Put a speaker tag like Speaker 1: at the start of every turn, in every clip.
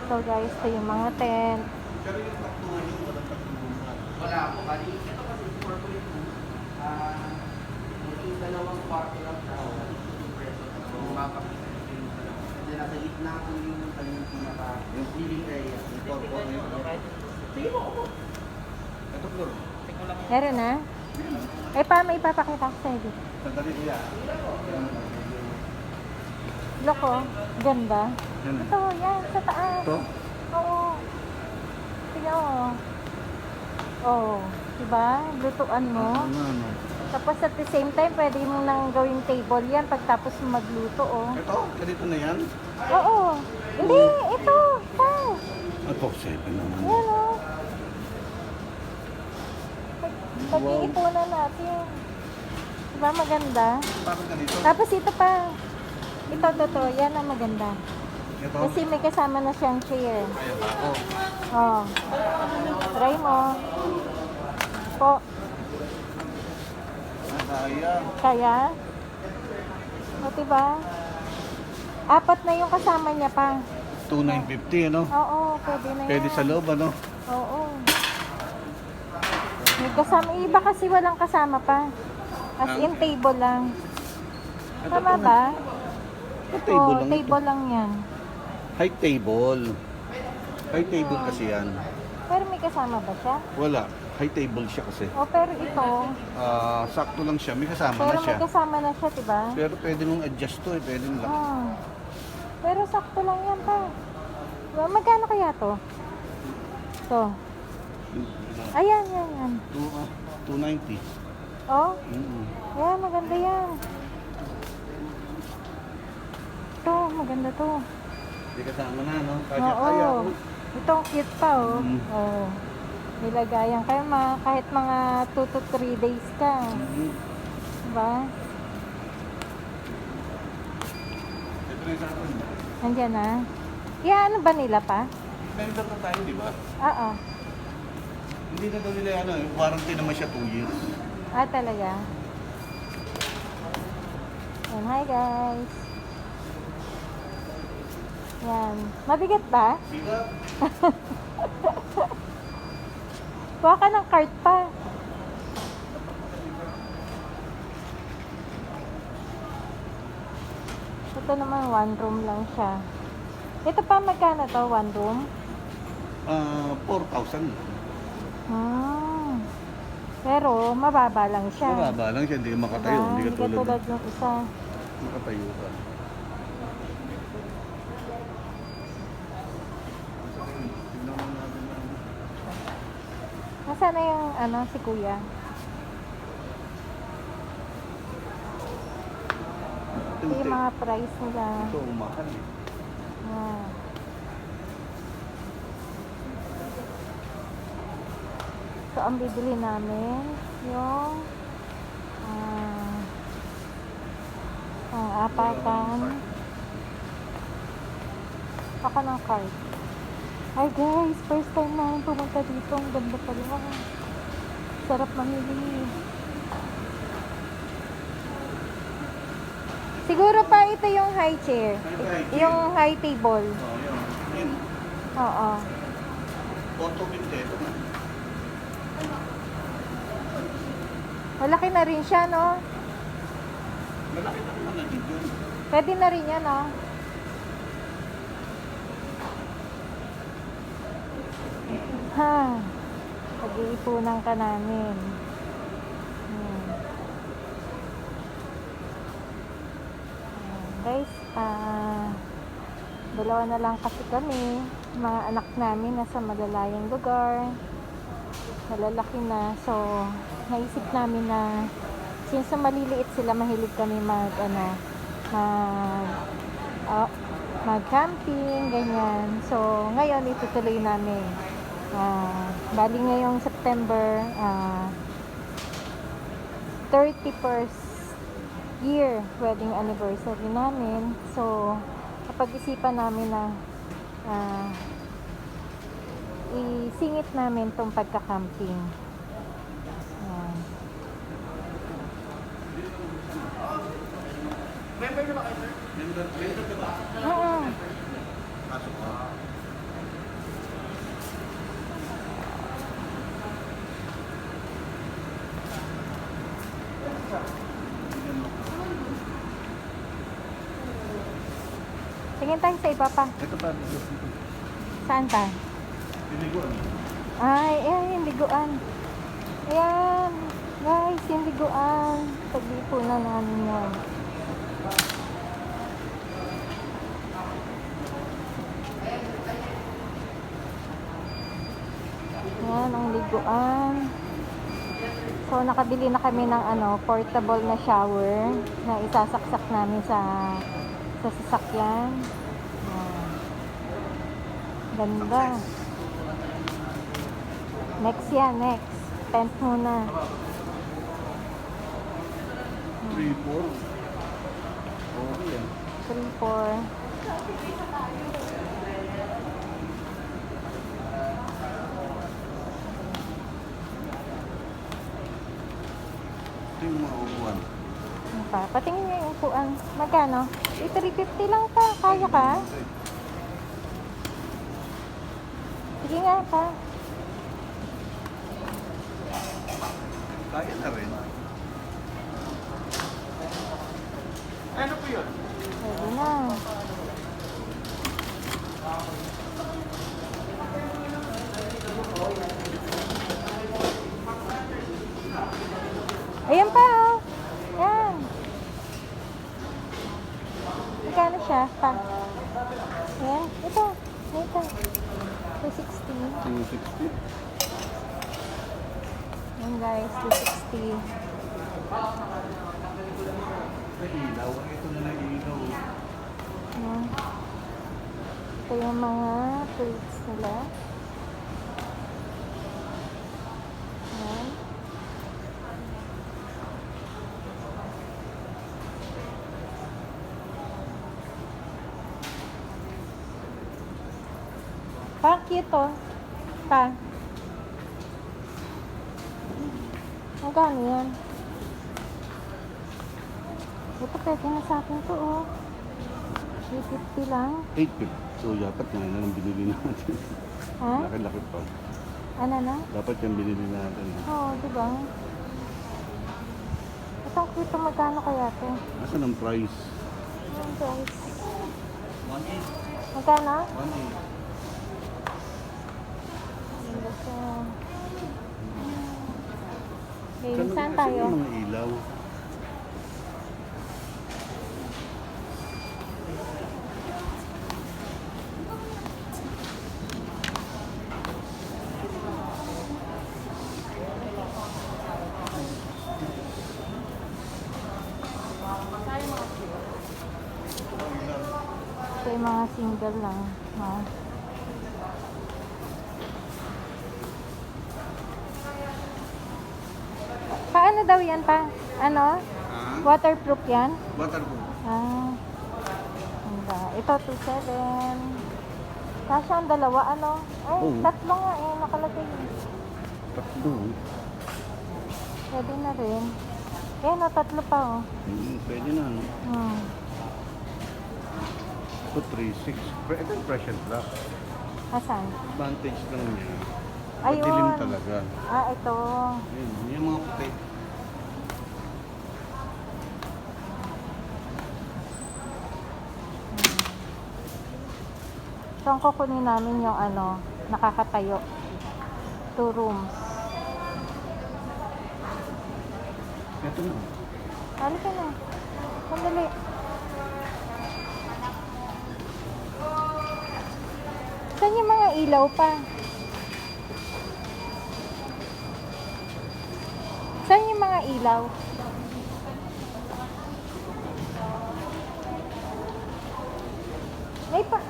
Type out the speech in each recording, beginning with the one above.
Speaker 1: So guys, ito yung mga tent.
Speaker 2: Pero yung pagtulong, walang pagtulungan.
Speaker 3: Wala po. Bali, ito kasi corporate room. Yung dalawang kwarto lang siya. Yung preso. So, mapakita nyo yung dalawa. And then, nasa gitna po yung kanyang pinaka living area. Yung corporate yun. Sige po, ako.
Speaker 2: Ito, Flor.
Speaker 1: Meron na? Eh, pa may ipapakita ko sa'yo dito.
Speaker 2: Sandali ko yan.
Speaker 1: Loko, ganda.
Speaker 2: Yan.
Speaker 1: Ito, yan, sa taas.
Speaker 2: Ito?
Speaker 1: Oo. Tingnan mo. Oo. Diba? Lutuan mo.
Speaker 2: Ano?
Speaker 1: Tapos at the same time, pwede mo nang gawing table yan pagtapos mo magluto, oh.
Speaker 2: Ito? Ganito na yan?
Speaker 1: Oo. Hindi, ito. Pa.
Speaker 2: Ito, 7 naman.
Speaker 1: Yan, oh. Pag-iipunan natin. Diba maganda?
Speaker 2: Parang ganito.
Speaker 1: Tapos ito pa. Ito, totoo. Yan ang maganda.
Speaker 2: Ito?
Speaker 1: Kasi may kasama na siyang chair.
Speaker 2: Kaya ba ako?
Speaker 1: Oh. Try mo. Po.
Speaker 2: Kaya.
Speaker 1: Kaya? O, diba? Apat na yung kasama niya pa.
Speaker 2: 2,950, ano?
Speaker 1: Oo, pwede na yan.
Speaker 2: Pwede sa loob, ano?
Speaker 1: Oo. May kasama. Iba kasi walang kasama pa. As in table lang. Tama ba?
Speaker 2: Table
Speaker 1: Oo,
Speaker 2: lang
Speaker 1: table lang yan.
Speaker 2: High table. High table kasi yan.
Speaker 1: Pero may kasama ba siya?
Speaker 2: Wala. High table siya kasi.
Speaker 1: O, pero ito.
Speaker 2: Sakto lang siya. May kasama
Speaker 1: Pero
Speaker 2: na siya.
Speaker 1: may kasama na siya, diba?
Speaker 2: Pero pwede mong adjust to eh. Pwede mong laki.
Speaker 1: Pero sakto lang yan pa. Diba? Magkano kaya to? To. Ayan, yan, yan.
Speaker 2: 290.
Speaker 1: Oh,
Speaker 2: Mm-hmm.
Speaker 1: yan, maganda yan. To, maganda to.
Speaker 2: Hindi kasama na, no?
Speaker 1: Oo.
Speaker 2: Kaya.
Speaker 1: Ito ang cute pa, oh.
Speaker 2: Mm.
Speaker 1: Oh. Nilagayan kayo kahit mga 2 to 3 days ka.
Speaker 2: Mm-hmm.
Speaker 1: Diba?
Speaker 2: Ito na yung sa akin.
Speaker 1: Nandiyan na. Kaya ano ba nila pa?
Speaker 2: Member na tayo, di ba?
Speaker 1: Oo.
Speaker 2: Hindi na daw nila ano, warranty naman siya 2 years.
Speaker 1: Ah, talaga? And hi guys. Yan. Mabigat ba?
Speaker 2: Sila,
Speaker 1: Kuha ka ng cart pa. Ito naman, 1 room lang siya. Ito pa, magkano to? 1 room?
Speaker 2: 4,000.
Speaker 1: Pero, mababa lang siya.
Speaker 2: Mababa lang siya, hindi ka makatayo.
Speaker 1: Diba?
Speaker 2: Hindi ka tulad
Speaker 1: tulad ng isa.
Speaker 2: makatayo ka.
Speaker 1: Nasaan na yung, si kuya? Ito yung mga price nila.
Speaker 2: Ito, umahal eh.
Speaker 1: Yan. So, ang bibili namin, yung ang apatan. Ako ng card. Hi guys, first time namin pumunta dito. Ang ganda pala. Sarap mamili. Siguro pa ito yung high chair. Yung high table.
Speaker 2: Oh, yun.
Speaker 1: Oo.
Speaker 2: Auto binte, ito na.
Speaker 1: Malaki na rin siya, no?
Speaker 2: Malaki na naman natin yun.
Speaker 1: Pwede na rin yan, no? Ha. Pag-iipunan ka namin. Guys, dalawa na lang kasi kami. Mga anak namin nasa malalayang lugar. Malalaki na. So, naisip namin na since maliliit sila, mahilig kami mag-camping, ganyan. So, ngayon itutuloy namin. Bali ngayong September 31st year wedding anniversary namin. So, napag-isipan namin na isingit namin tong pagka-camping.
Speaker 3: Member na ba kayo, sir?
Speaker 2: Member ka ba?
Speaker 1: Oo.
Speaker 2: Pasok ka.
Speaker 1: Tingin tayo sa iba pa.
Speaker 2: Ito pa.
Speaker 1: Saan pa?
Speaker 2: Piniguan.
Speaker 1: Ay, ayan yung liguan. Ayan. Guys, yung liguan. Pag-ipunan namin yun. Ayan, ang liguan. So, nakabili na kami ng portable na shower na isasaksak namin sa sasakyan. Ayan. Ganda. Next yan, next. Tent muna.
Speaker 2: 3, 4. Okay yan.
Speaker 1: 3, 4.
Speaker 2: Ito yung mga upuan.
Speaker 1: Ano pa? Patingin niyo yung upuan. Magkano? 350 lang pa. Kaya ka? Sige nga pa.
Speaker 2: Kaya na rin. Ano po yun?
Speaker 1: Pwede na. Ayan pa oh. Yan. Magkano siya? Pa. Ayan. Ito. Ito. 260.
Speaker 2: 260.
Speaker 1: Ayan guys. 260.
Speaker 2: May ilaw. Ito na lang ilaw.
Speaker 1: Ayan. Ito yung mga plates nila. Ayan. Pa, cute oh. Pa. Magkano yan? Ito pwede na sa akin to oh. 350 lang.
Speaker 2: 850. So, dapat nga na lang binili natin.
Speaker 1: Ha?
Speaker 2: Laki-laki pa.
Speaker 1: Ano na?
Speaker 2: Dapat yung binili natin.
Speaker 1: Oo, diba? Itong cute to, magkano kaya to?
Speaker 2: Asan ang price?
Speaker 1: Ayan guys.
Speaker 2: 1.8.
Speaker 1: Magkano?
Speaker 2: 1.8.
Speaker 1: Ganda siya. Okay, saan tayo?
Speaker 2: Yung mga ilaw.
Speaker 1: Ito yung mga single lang. Ha? Paano daw yan pa? Ano?
Speaker 2: Ah?
Speaker 1: Waterproof yan?
Speaker 2: Waterproof.
Speaker 1: Ah. Ganda. Ito 2.7. Kasha ang dalawa ano? Ay,
Speaker 2: Oo.
Speaker 1: tatlo nga eh. Nakalagay.
Speaker 2: Tatlo.
Speaker 1: Pwede na rin. Eh, no, tatlo pa oh.
Speaker 2: Pwede na. No?
Speaker 1: Hmm.
Speaker 2: Ito 3.6. Ito yung pressure block.
Speaker 1: Asan?
Speaker 2: Advantage lang niya.
Speaker 1: Ayun.
Speaker 2: Madilim talaga.
Speaker 1: Ah, ito.
Speaker 2: Ayun, yung mga puti.
Speaker 1: So, ang kukunin namin yung nakakatayo. 2 rooms.
Speaker 2: Ito na.
Speaker 1: Halika na. Sandali. Saan yung mga ilaw pa? Saan yung mga ilaw?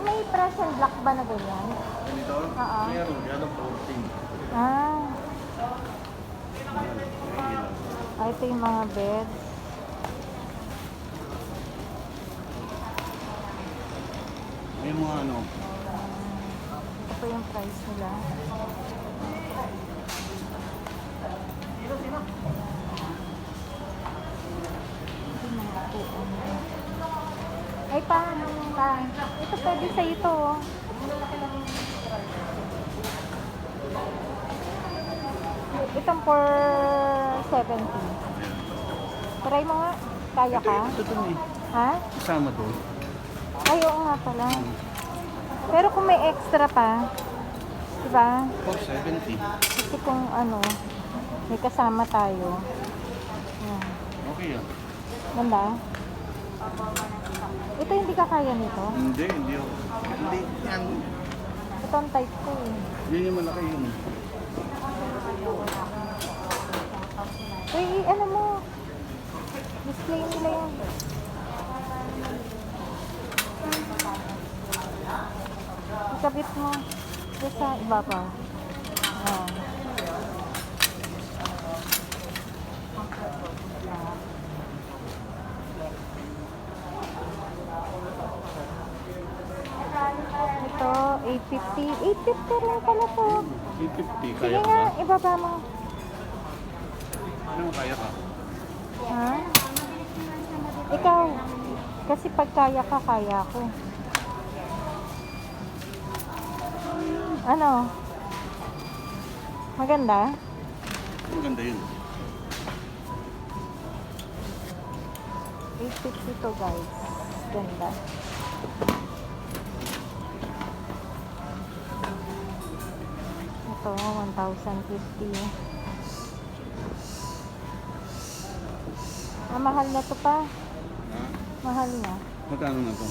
Speaker 1: May press and block ba na ganyan?
Speaker 2: Ganito?
Speaker 1: Oo.
Speaker 2: Meron. Yan ang 14.
Speaker 1: Ah,
Speaker 2: Yan. May ilaw.
Speaker 1: ito yung mga beds.
Speaker 2: May mga ano.
Speaker 1: Ito po yung price nila. Ito yung mga upuan. Ay, paano pa? Ito pwede sa ito, oh. Itong for 70.
Speaker 2: Ayan.
Speaker 1: Try mo nga. Kaya ka?
Speaker 2: Ito dun eh.
Speaker 1: Ha?
Speaker 2: Kasama doon.
Speaker 1: Ay, oo nga pala. Pero kung may extra pa, diba?
Speaker 2: 470.
Speaker 1: Kasi kung ano, may kasama tayo. Yan.
Speaker 2: Okay ah.
Speaker 1: Ganda? Ito hindi ka kaya nito?
Speaker 2: Hindi ako. Hindi, yan.
Speaker 1: Ito ang type ko eh.
Speaker 2: Yan yung malaki yun.
Speaker 1: Uy, ano mo? Display nila yan. Ikabit mo. Ito sa iba pa. Ayan. Ito, 850. 850 rin pala to.
Speaker 2: 850,
Speaker 1: Sige
Speaker 2: kaya ka
Speaker 1: nga,
Speaker 2: ba?
Speaker 1: ibaba mo.
Speaker 2: Ano kaya ka?
Speaker 1: Ha? Ikaw. Kasi pag kaya ka, kaya ko. Ano? Maganda?
Speaker 2: Maganda yun.
Speaker 1: 850 to guys. Ganda. Ito, 1,050. Ah, mahal na to pa.
Speaker 2: Ha?
Speaker 1: Mahal na.
Speaker 2: Magkano na to?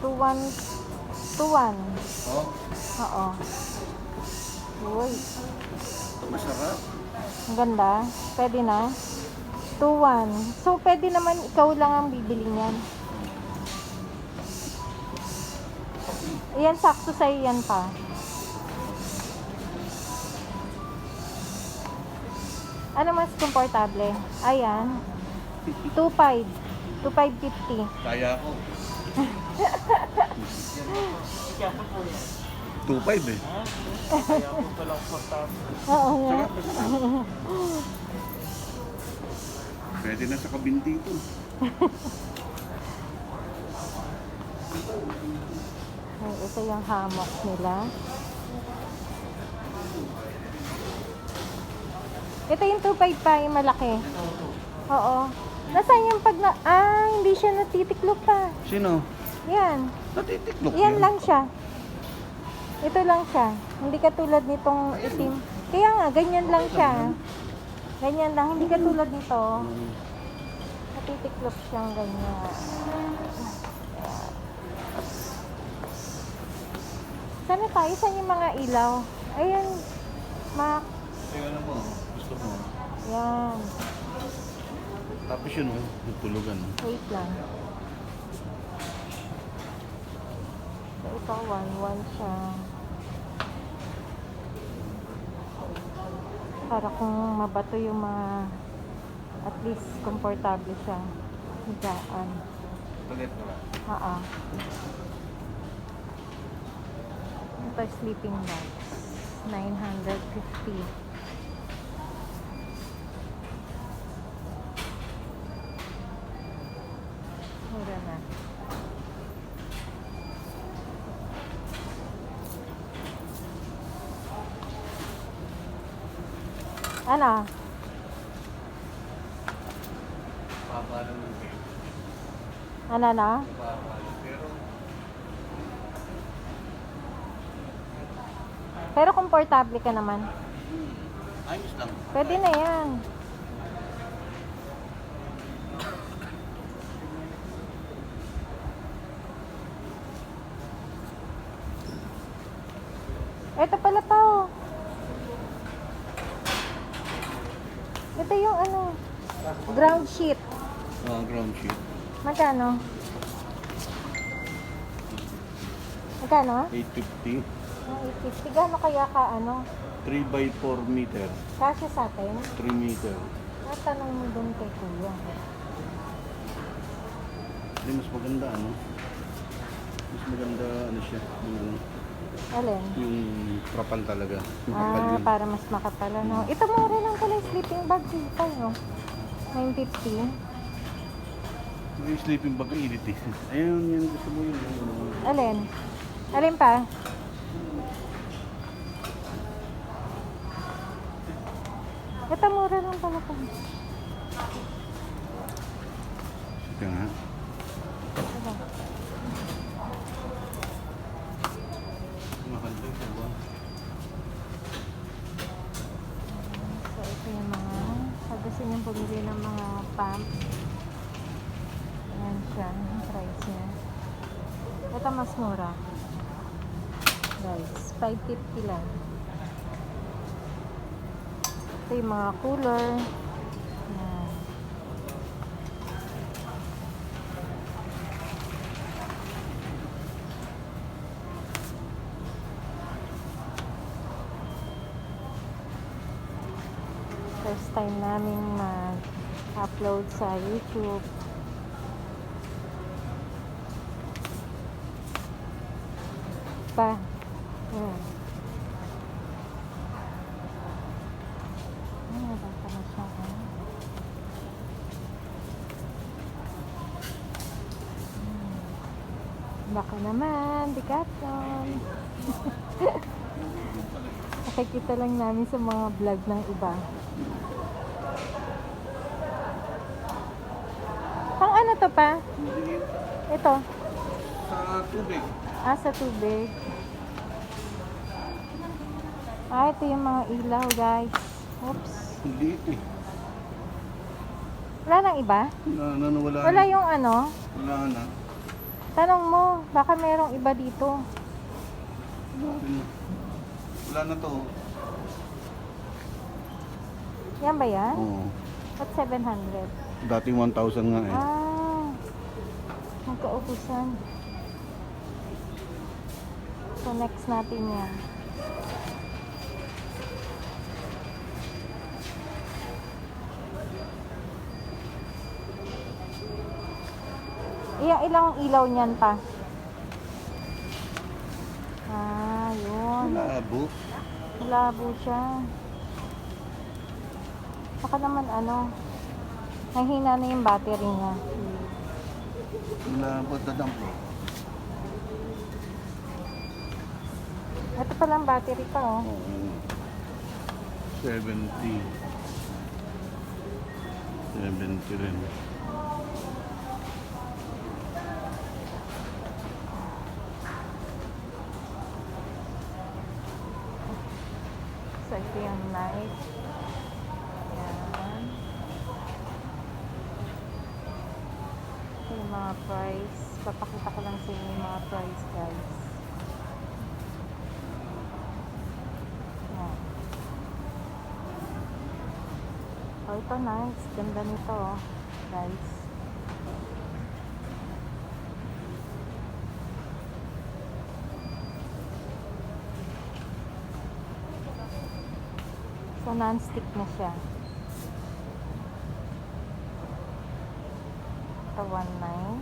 Speaker 1: 2,1. 2,1.
Speaker 2: Oh,
Speaker 1: Oo. Uy.
Speaker 2: masarap.
Speaker 1: Ang ganda. Pwede na. 2,1. So, pwede naman ikaw lang ang bibili niyan. Ayan, sakto sa'yo yan pa. Ano mas komportable? Ayan. 2,500. 2,550.
Speaker 2: Kaya ko. 2.5 eh.
Speaker 1: Oo nga.
Speaker 2: Pwede na sa kabinti ito.
Speaker 1: Ay, ito yung hammock nila. Ito yung 2,500 pa, yung malaki. Oo. Nasaan yung pag na... Ah, hindi siya natitiklop pa.
Speaker 2: Sino?
Speaker 1: Yan.
Speaker 2: Natitiklop
Speaker 1: Yan lang siya. Ito lang siya. Hindi katulad nitong itim. Kaya nga, ganyan lang siya. Ganyan lang. Hindi katulad nito. Natitiklop siyang ganyan. Saan na tayo? Saan yung mga ilaw? Ayan.
Speaker 2: Tingnan mo. Gusto mo.
Speaker 1: Yan.
Speaker 2: Tapos yun oh. Nagtulugan.
Speaker 1: Wait lang. So, ito, 1,1 siya. Para kung mabato yung mga at least komportable siya. Higaan.
Speaker 2: Palit na lang.
Speaker 1: Oo. Ito, sleeping bags. 950. Mura na. Ano?
Speaker 2: Papalo ng tape.
Speaker 1: Ano na?
Speaker 2: Papalo.
Speaker 1: Pero komportable ka naman.
Speaker 2: Ayos lang.
Speaker 1: Pwede na yan. Ito pala pa oh. Ito yung ano, ground sheet.
Speaker 2: Ground sheet.
Speaker 1: Magkano? Magkano?
Speaker 2: 850.
Speaker 1: 850. Gano'n kaya ka ano?
Speaker 2: 3 by 4 meter.
Speaker 1: Kasya sa atin?
Speaker 2: 3 meter.
Speaker 1: Tanong mo doon kay kuya.
Speaker 2: Hindi, mas maganda ano. Mas maganda ano siya.
Speaker 1: Alin?
Speaker 2: Yung trapal talaga. Makapal
Speaker 1: Ah,
Speaker 2: yun.
Speaker 1: para mas makapal ano. Ito mura lang pala yung sleeping bag dito, no? 950.
Speaker 2: Yung sleeping bag ang init eh. Ayun, yan gusto mo yun.
Speaker 1: Alin? Alin pa? Ito mura lang pala pa.
Speaker 2: Ito nga.
Speaker 1: Ano?
Speaker 2: Makanda ito ba?
Speaker 1: So, ito yung mga, pag gusto nyo bumili ng mga pump, ayan siya, yung price niya. Ito mas mura. Guys, 550 lang. Ito yung mga cooler. Ayan. First time namin mag-upload sa YouTube. Pa. Ayan. Ayan, baka na siya. Baka naman, Decathlon. Nakikita lang namin sa mga vlog ng iba. Pang ano to pa? Ito.
Speaker 2: Sa tubig.
Speaker 1: Ah, sa tubig. Ah, ito yung mga ilaw, guys. Oops.
Speaker 2: Ang liit eh.
Speaker 1: Wala nang iba?
Speaker 2: Nanawala.
Speaker 1: Wala yung ano?
Speaker 2: Wala na.
Speaker 1: Tanong mo, baka merong iba dito.
Speaker 2: Wala na to.
Speaker 1: Yan ba yan?
Speaker 2: Oo.
Speaker 1: At 700?
Speaker 2: Dati 1,000 nga eh.
Speaker 1: Ah, magkaubusan. So, next natin yan. Ilang ilaw niyan pa? Ah, yun.
Speaker 2: Malabo.
Speaker 1: Malabo siya. Baka naman ano, nahina na yung battery niya.
Speaker 2: Malabo dadampo.
Speaker 1: Ito palang battery pa, oh.
Speaker 2: Oo. 70. 70 rin.
Speaker 1: So, ito yung light. Yan. Ito yung mga price. Papakita ko lang sa inyo yung mga price, guys. Yan. Oh, ito nice. Ganda nito, oh, guys. So, non-stick na siya. Ito, 1.9.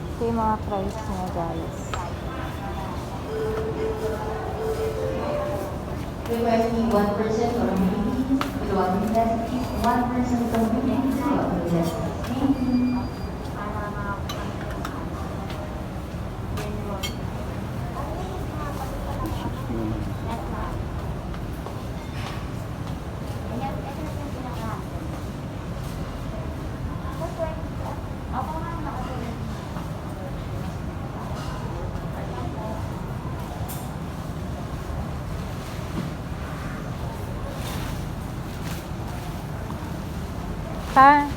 Speaker 1: Ito yung mga price niya, guys.
Speaker 4: Requesting 1% for meetings, below necessities, 1% for meetings, below necessities. Thank you.
Speaker 1: Pa,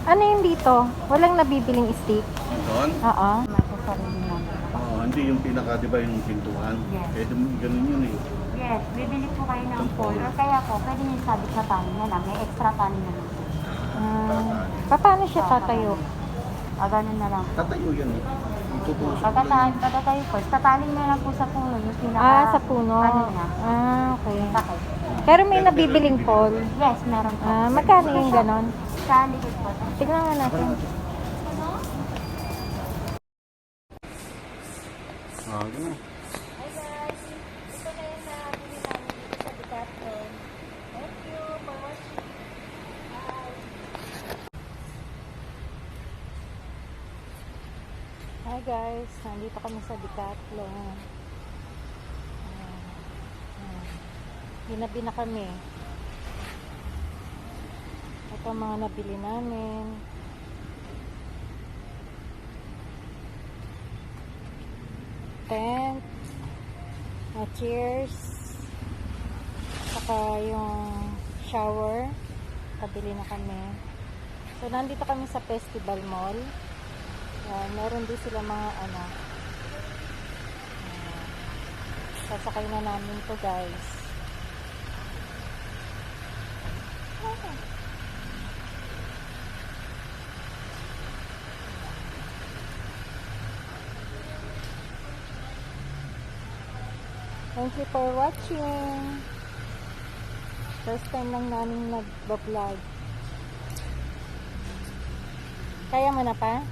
Speaker 1: ano yung dito? Walang nabibiling stick?
Speaker 2: Doon?
Speaker 1: Oo.
Speaker 4: Masasarili namin.
Speaker 2: Oo, hindi yung pinaka, di ba, yung pintuan?
Speaker 4: Yes.
Speaker 2: Eh, ganun yun eh.
Speaker 4: Yes, bibili po kayo ng
Speaker 2: Ng
Speaker 4: pole.
Speaker 2: pole.
Speaker 4: Or kaya po, pwede nyo sabit sa tali na lang. May extra tali na lang po.
Speaker 1: Paano siya tatayo?
Speaker 4: Ganun na lang.
Speaker 2: Tatayo yan eh. Itutusok
Speaker 4: Pagkatayo po, tatali na lang po sa puno. Yung pinaka,
Speaker 1: Ah, sa puno.
Speaker 4: Ano na?
Speaker 1: Ah, okay.
Speaker 4: Sakit.
Speaker 1: Pero may nabibiling pole.
Speaker 4: Yes, meron po.
Speaker 1: Ah, magkano yung ganon?
Speaker 4: Sa likod po.
Speaker 1: Tignan nga natin.
Speaker 2: Ah, ganun.
Speaker 1: Hi guys! Ito na yung Hi guys, nandito kami sa Decathlon. Ginabi na kami. Ito ang mga nabili namin. Tent, chairs, saka yung shower. Kabili na kami. So, nandito kami sa Festival Mall. Meron din sila mga sasakay na namin to guys. Okay. Thank you for watching. First time lang namin nag-vlog. Kaya mo na pa?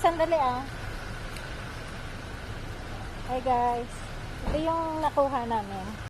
Speaker 1: Sandali Hi guys. Ito yung nakuha namin.